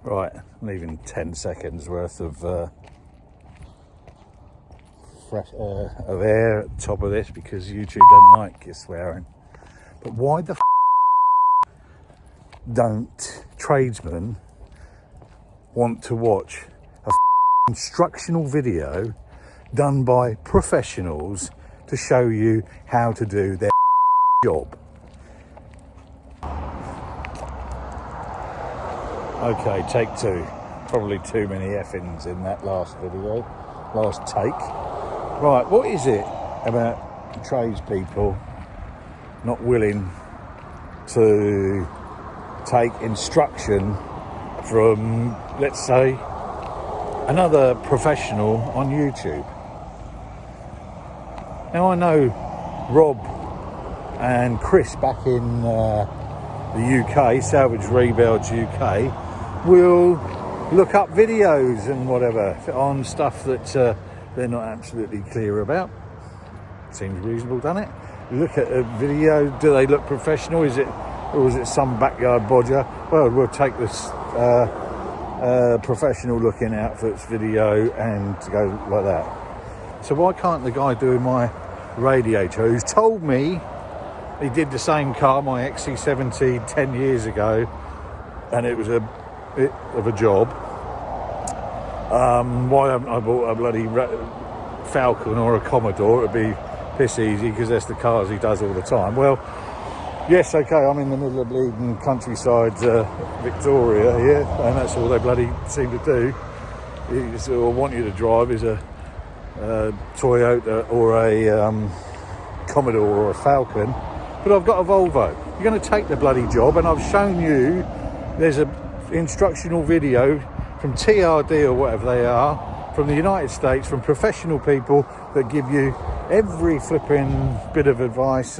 Right, leaving 10 seconds worth of fresh of air at the top of this because YouTube don't like you swearing. But why the don't tradesmen want to watch a instructional video done by professionals to show you how to do their job? Okay, take two. Probably too many effings in that last video, last take. Right, what is it about tradespeople not willing to take instruction from, let's say, another professional on YouTube? Now, I know Rob and Chris back in the UK, Salvage Rebuilds UK, will look up videos and whatever on stuff that they're not absolutely clear about. Seems reasonable, doesn't it? Look at a video, do they look professional? Is it, or is it some backyard bodger? Well, we'll take this professional looking outfits video and go like that. So why can't the guy doing my radiator, who's told me he did the same car, my XC70, 10 years ago, and it was a bit of a job. Why haven't I bought a bloody Falcon or a Commodore? It'd be piss easy because that's the cars he does all the time. Well, yes, okay, I'm in the middle of bleeding countryside Victoria here, and that's all they bloody seem to do. They sort of want you to drive is a Toyota or a Commodore or a Falcon. But I've got a Volvo. You're going to take the bloody job, and I've shown you there's a instructional video from TRD or whatever they are, from the United States, from professional people that give you every flipping bit of advice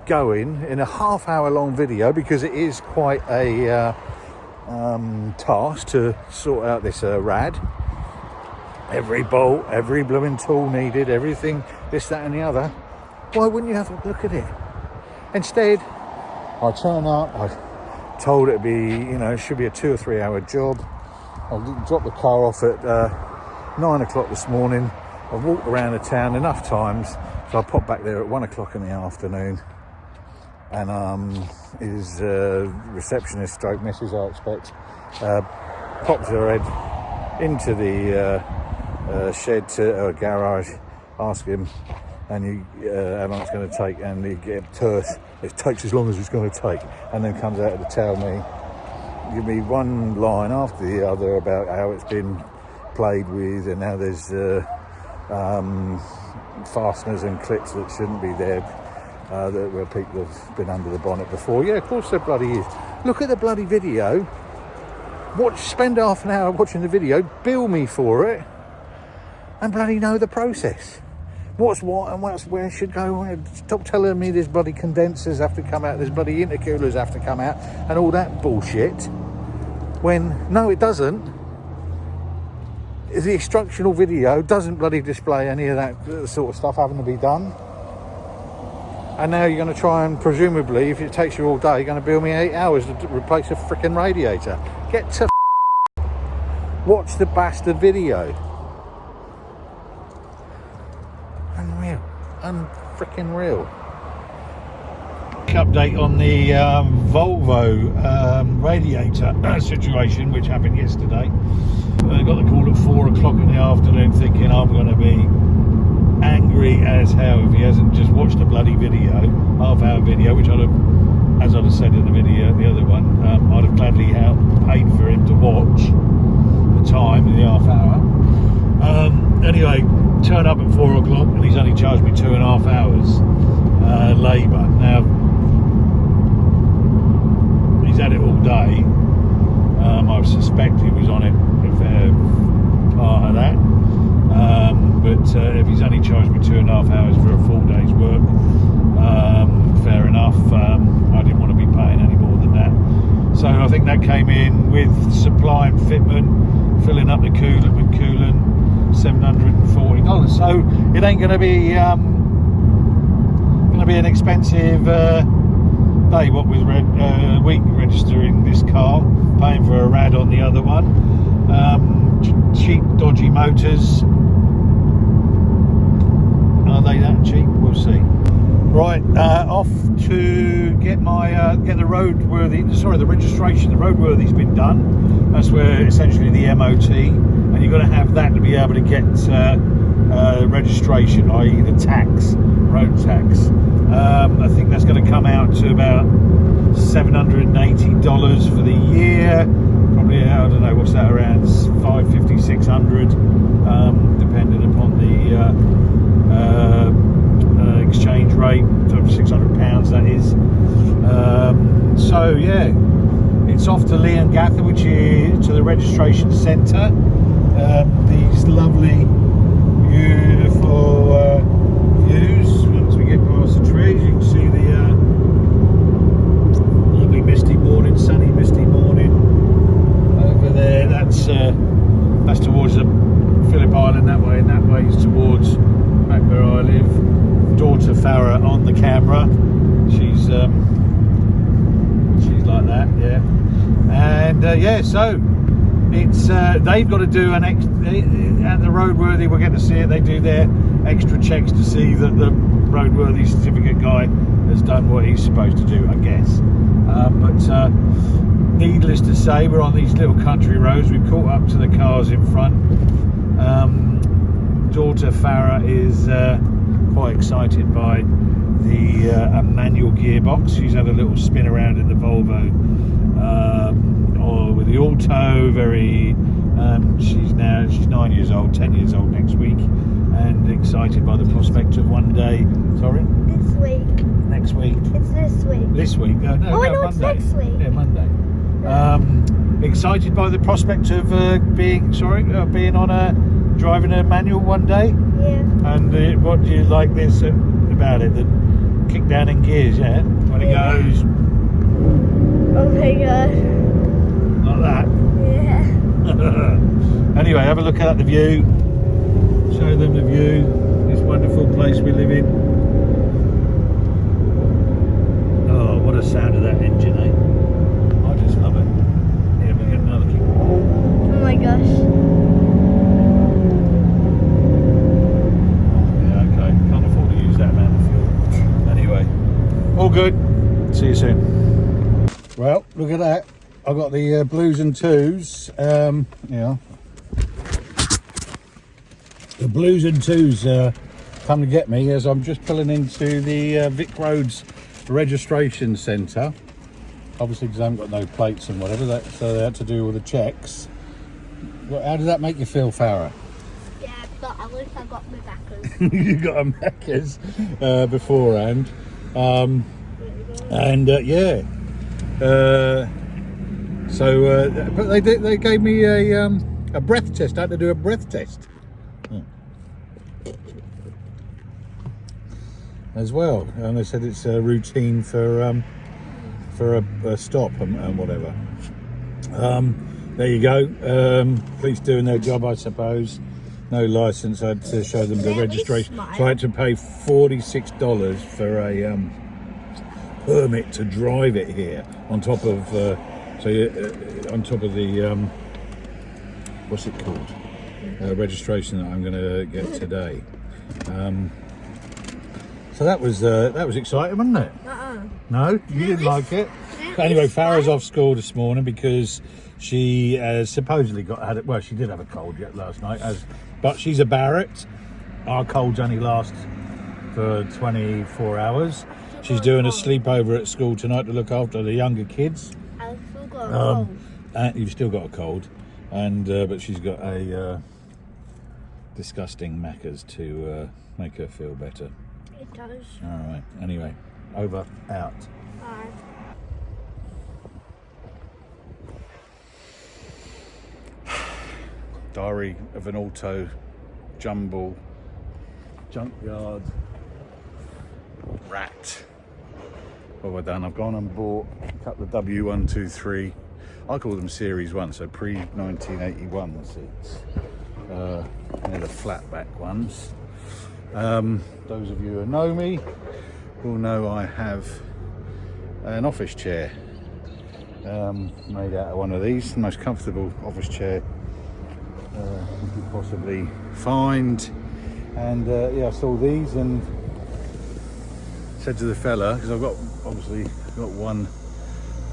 going in a half-hour long video, because it is quite a task to sort out this rad. Every bolt, every blooming tool needed, everything, this, that and the other. Why wouldn't you have a look at it? Instead, I turn up, I told it to be, you know, it should be a 2 or 3 hour job. I'll drop the car off at 9 o'clock this morning. I've walked around the town enough times, so I pop back there at 1 o'clock in the afternoon. And his receptionist stroke missus, I expect, pops her head into the shed to garage, ask him and how long it's going to take, and you get terse, it takes as long as it's going to take, and then comes out to tell me, give me one line after the other about how it's been played with and how there's fasteners and clips that shouldn't be there, where people have been under the bonnet before. Yeah, of course there bloody is. Look at the bloody video, spend half an hour watching the video, bill me for it, and bloody know the process. What's what and what's where should go. Stop telling me there's bloody condensers have to come out, there's bloody intercoolers have to come out and all that bullshit, when no, it doesn't. The instructional video doesn't bloody display any of that sort of stuff having to be done. And now you're going to try and, presumably, if it takes you all day, you're going to bill me 8 hours to replace a freaking radiator. Get to watch the bastard video. Unreal. Unfreaking real. Update on the Volvo radiator situation, which happened yesterday. I got the call at 4 o'clock in the afternoon, thinking I'm going to be angry as hell if he hasn't just watched the bloody video, half-hour video, which I'd have, as I'd have said in the video, the other one, I'd have gladly paid for him to watch the time in the half hour. Anyway, turn up at 4 o'clock and he's only charged me 2.5 hours labour. Now, he's had it all day. I suspect he was on it a fair part of that. But if he's only charged me 2.5 hours for a full day's work, fair enough. I didn't want to be paying any more than that. So I think that came in with supply and fitment, filling up the coolant with coolant, $740. So it ain't going to be an expensive Hey, what with week registering this car, paying for a rad on the other one. Cheap, dodgy motors. Are they that cheap? We'll see. Right, off to get my get the the registration. The roadworthy's been done. That's where essentially the MOT, and you've got to have that to be able to get registration, i.e. the tax, road tax. I think that's going to come out to about $780 for the year. Probably, I don't know, what's that, around $550, $600, depending upon the exchange rate of £600, that is. So yeah, it's off to Leongatha, which is to the registration centre. These lovely, beautiful views. Once we get past the trees, you can see the lovely misty morning, sunny misty morning over there. That's towards the Phillip Island that way, and that way is towards back where I live. Daughter Farah on the camera. She's like that, yeah. And yeah, so it's they've got to do at the roadworthy. We're going to see it. They do their extra checks to see that the roadworthy certificate guy has done what he's supposed to do, I guess. But needless to say, we're on these little country roads. We've caught up to the cars in front. Daughter Farah is quite excited by the manual gearbox. She's had a little spin around in the Volvo or with the auto. She's 9 years old, 10 years old next week, and excited by the prospect of one day. Sorry? This week. Next week. It's this week. This week? No, no, it's Monday. next week. Yeah, Monday. Excited by the prospect of being on driving a manual one day. Yeah. And what do you like this about it? The kick down in gears, yeah? When it goes. Oh my god. Like that. Yeah. Anyway, have a look at the view. Show them the view. This wonderful place we live in. Oh, what a sound of that engine, eh? I just love it. Here we get another kick. Oh my gosh. All good. See you soon. Well, look at that. I've got the blues and twos. Yeah. The blues and twos come to get me as I'm just pulling into the Vic Roads registration centre. Obviously, because I haven't got no plates and whatever, so they had to do all the checks. Well, how does that make you feel, Farah? Yeah, but at least I got my backers. You got a Macca's beforehand. Yeah. But they gave me a breath test. I had to do a breath test as well, and they said it's a routine for a stop and whatever. There you go. Police doing their job, I suppose. No license. I had to show them the registration, so I had to pay $46 for a permit to drive it here. On top of on top of the what's it called? Registration that I'm going to get today. So that was exciting, wasn't it? No, you didn't like it. Anyway, Farah's off school this morning because she supposedly she did have a cold last night, but she's a Barrett. Our colds only last for 24 hours. She's doing a sleepover at school tonight to look after the younger kids. I've still got a cold. And you've still got a cold, and but she's got a disgusting Macca's to make her feel better. It does. All right. Anyway, over, out. Bye. Diary of an auto jumble junkyard rat. What have I done? I've gone and bought a couple of W123. I call them Series 1, so pre-1981 seats. They're the flatback ones. Those of you who know me will know I have an office chair made out of one of these, the most comfortable office chair you could possibly find. And yeah, I saw these and said to the fella, because I've obviously got one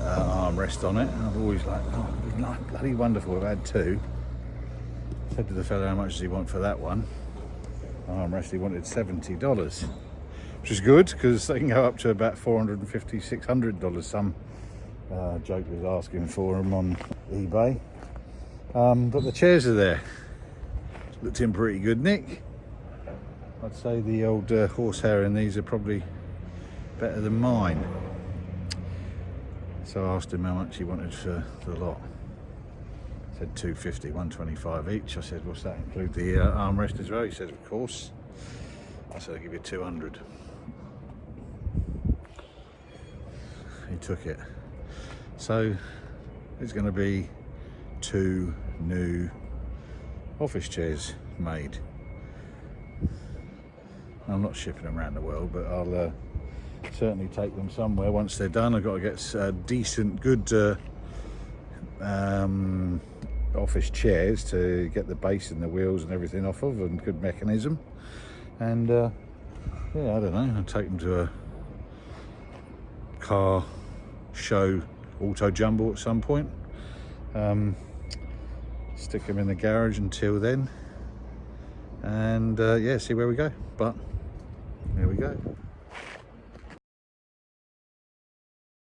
armrest on it, and I've always like, oh, it'd be bloody wonderful if I had two. Said to the fella, how much does he want for that one armrest? He wanted $70, which is good because they can go up to about $450, $600. Some joke was asking for them on eBay, but the chairs are there. Looked in pretty good nick. I'd say the old horsehair in these are probably better than mine. So I asked him how much he wanted for the lot. Said 250, 125 each. I said, what's that include the armrest as well? He said, of course. I said, I'll give you 200. He took it. So there's going to be 2 new office chairs made. I'm not shipping them around the world, but I'll certainly take them somewhere once they're done. I've got to get decent, good office chairs to get the base and the wheels and everything off of, and good mechanism. And yeah, I don't know, I'll take them to a car show, auto jumble at some point. Stick them in the garage until then, and yeah, see where we go. But there we go.